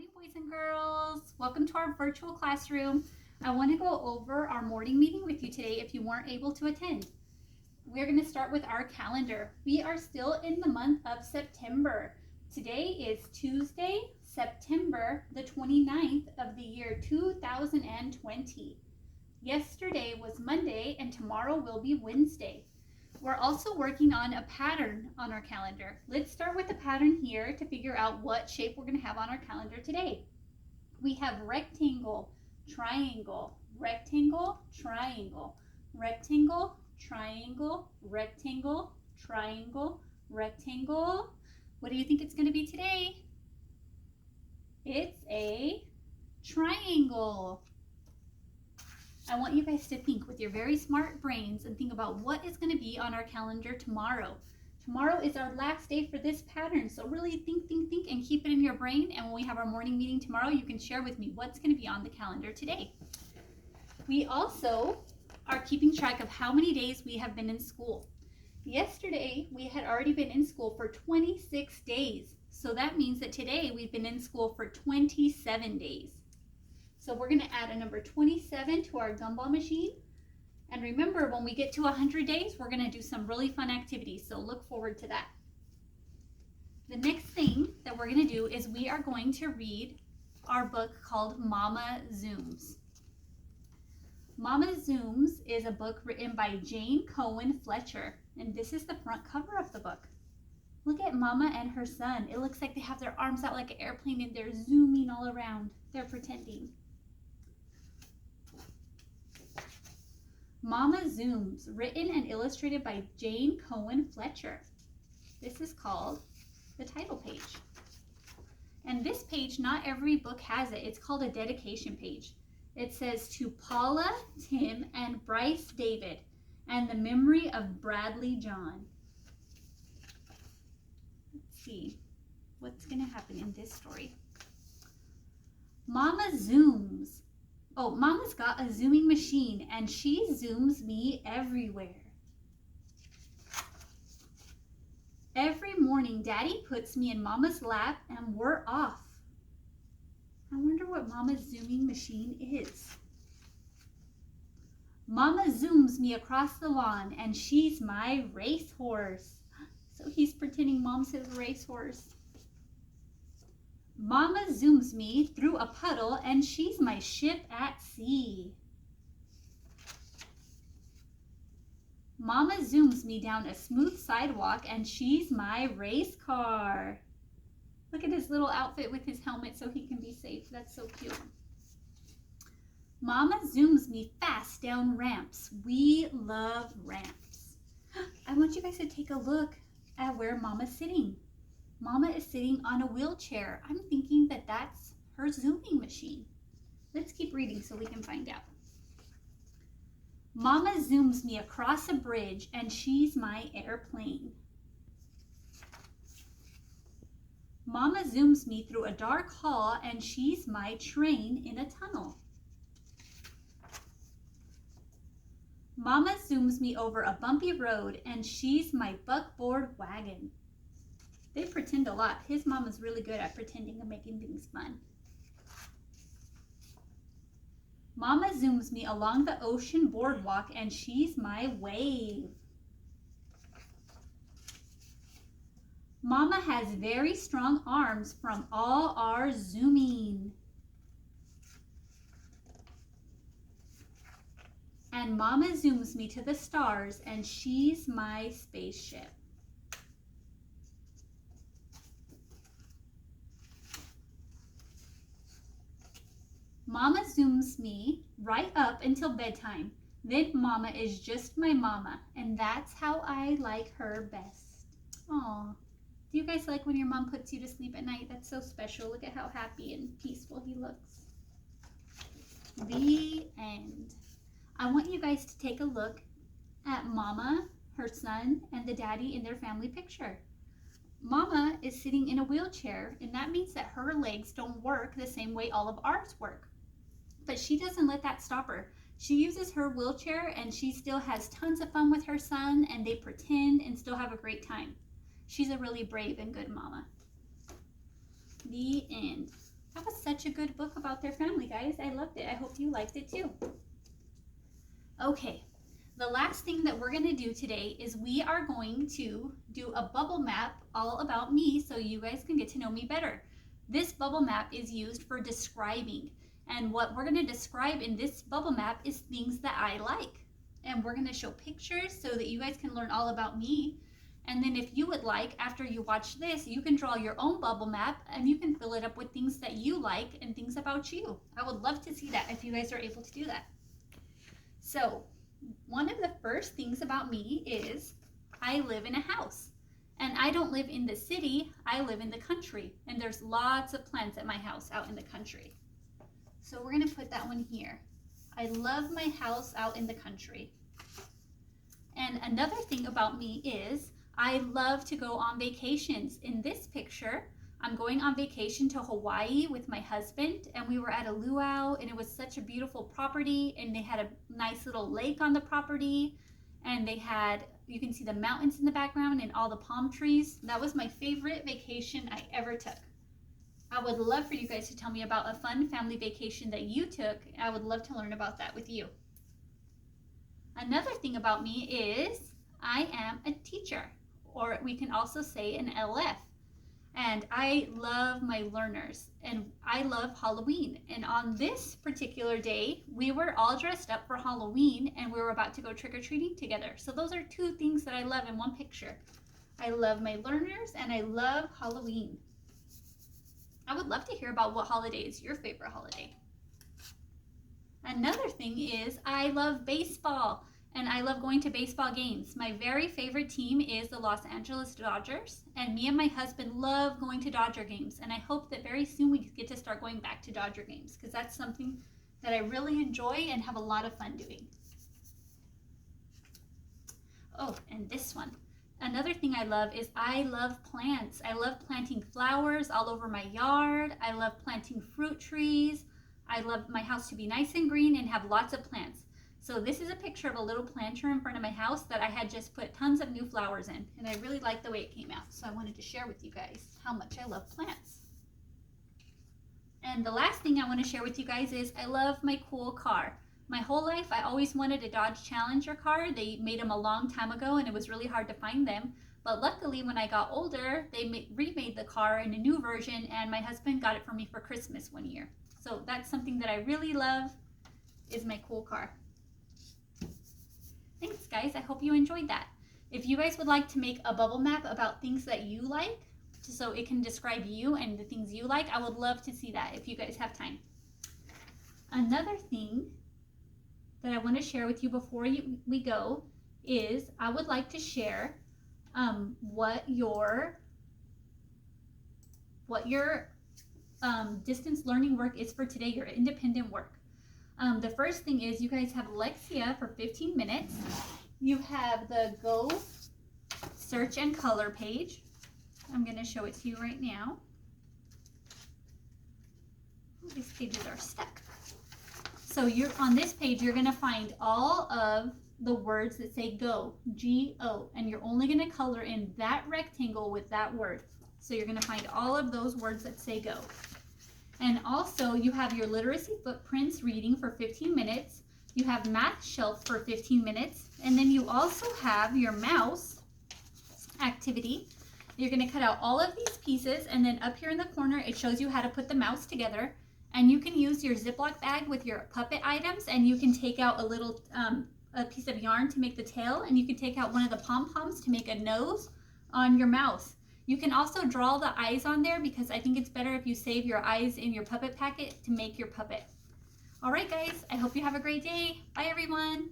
morning, boys and girls. Welcome to our virtual classroom. I want to go over our morning meeting with you today if you weren't able to attend. We're going to start with our calendar. We are still in the month of September. Today is Tuesday, September the 29th of the year 2020. Yesterday was Monday and tomorrow will be Wednesday. We're also working on a pattern on our calendar. Let's start with the pattern here to figure out what shape we're going to have on our calendar today. We have rectangle, triangle, rectangle, triangle, rectangle, triangle, rectangle, triangle, rectangle. What do you think it's going to be today? It's a triangle. I want you guys to think with your very smart brains and think about what is going to be on our calendar tomorrow. Tomorrow is our last day for this pattern, so really think, and keep it in your brain. And when we have our morning meeting tomorrow, you can share with me what's going to be on the calendar today. We also are keeping track of how many days we have been in school. Yesterday, we had already been in school for 26 days. So that means that today we've been in school for 27 days. So we're going to add a number 27 to our gumball machine. And remember, when we get to 100 days, we're going to do some really fun activities. So look forward to that. The next thing that we're going to do is we are going to read our book called Mama Zooms. Mama Zooms is a book written by Jane Cohen Fletcher. And this is the front cover of the book. Look at Mama and her son. It looks like they have their arms out like an airplane and they're zooming all around. They're pretending. Mama Zooms, written and illustrated by Jane Cohen Fletcher. This is called the title page. And this page, not every book has it. It's called a dedication page. It says, to Paula, Tim, and Bryce David, and the memory of Bradley John. Let's see what's going to happen in this story. Mama zooms. Oh, Mama's got a zooming machine and she zooms me everywhere. Every morning, Daddy puts me in Mama's lap and we're off. I wonder what Mama's zooming machine is. Mama zooms me across the lawn and she's my racehorse. So he's pretending Mom's his racehorse. Mama zooms me through a puddle and she's my ship at sea. Mama zooms me down a smooth sidewalk and she's my race car. Look at his little outfit with his helmet so he can be safe. That's so cute. Mama zooms me fast down ramps. We love ramps. I want you guys to take a look at where Mama's sitting. Mama is sitting on a wheelchair. I'm thinking that that's her zooming machine. Let's keep reading so we can find out. Mama zooms me across a bridge and she's my airplane. Mama zooms me through a dark hall and she's my train in a tunnel. Mama zooms me over a bumpy road and she's my buckboard wagon. They pretend a lot. His mama's really good at pretending and making things fun. Mama zooms me along the ocean boardwalk and she's my wave. Mama has very strong arms from all our zooming. And Mama zooms me to the stars and she's my spaceship. Mama zooms me right up until bedtime. Then Mama is just my mama, and that's how I like her best. Aw, do you guys like when your mom puts you to sleep at night? That's so special. Look at how happy and peaceful he looks. The end. I want you guys to take a look at Mama, her son, and the daddy in their family picture. Mama is sitting in a wheelchair, and that means that her legs don't work the same way all of ours work. But she doesn't let that stop her. She uses her wheelchair and she still has tons of fun with her son and they pretend and still have a great time. She's a really brave and good mama. The end. That was such a good book about their family, guys. I loved it. I hope you liked it too. Okay, the last thing that we're going to do today is we are going to do a bubble map all about me so you guys can get to know me better. This bubble map is used for describing, and what we're going to describe in this bubble map is things that I like. And we're going to show pictures so that you guys can learn all about me. And then if you would like, after you watch this, you can draw your own bubble map and you can fill it up with things that you like and things about you. I would love to see that if you guys are able to do that. So one of the first things about me is I live in a house. And I don't live in the city, I live in the country. And there's lots of plants at my house out in the country. So we're going to put that one here. I love my house out in the country. And another thing about me is I love to go on vacations. In this picture, I'm going on vacation to Hawaii with my husband, and we were at a luau, and it was such a beautiful property, and they had a nice little lake on the property, and they had, you can see the mountains in the background and all the palm trees. That was my favorite vacation I ever took. I would love for you guys to tell me about a fun family vacation that you took. I would love to learn about that with you. Another thing about me is I am a teacher, or we can also say an LF. And I love my learners, and I love Halloween. And on this particular day, we were all dressed up for Halloween, and we were about to go trick-or-treating together. So those are two things that I love in one picture. I love my learners, and I love Halloween. I would love to hear about what holiday is your favorite holiday. Another thing is I love baseball. And I love going to baseball games. My very favorite team is the Los Angeles Dodgers. And me and my husband love going to Dodger games. And I hope that very soon we get to start going back to Dodger games, because that's something that I really enjoy and have a lot of fun doing. Oh, and this one. Another thing I love is I love plants. I love planting flowers all over my yard. I love planting fruit trees. I love my house to be nice and green and have lots of plants. So this is a picture of a little planter in front of my house that I had just put tons of new flowers in, and I really liked the way it came out. So I wanted to share with you guys how much I love plants. And the last thing I want to share with you guys is I love my cool car. My whole life I always wanted a Dodge Challenger car. They made them a long time ago and it was really hard to find them. But luckily when I got older, they remade the car in a new version, and my husband got it for me for Christmas one year. So that's something that I really love, is my cool car. Thanks, guys. I hope you enjoyed that. If you guys would like to make a bubble map about things that you like, so it can describe you and the things you like, I would love to see that if you guys have time. Another thing that I want to share with you before we go is I would like to share what your distance learning work is for today, your independent work. The first thing is you guys have Lexia for 15 minutes. You have the Go Search and Color page. I'm going to show it to you right now. These pages are stuck. So you're on this page, you're going to find all of the words that say go, G-O, and you're only going to color in that rectangle with that word. So you're going to find all of those words that say go. And also you have your literacy footprints reading for 15 minutes. You have math shelf for 15 minutes. And then you also have your mouse activity. You're going to cut out all of these pieces, and then up here in the corner it shows you how to put the mouse together. And you can use your Ziploc bag with your puppet items, and you can take out a little a piece of yarn to make the tail, and you can take out one of the pom-poms to make a nose on your mouse. You can also draw the eyes on there, because I think it's better if you save your eyes in your puppet packet to make your puppet. All right, guys, I hope you have a great day. Bye, everyone.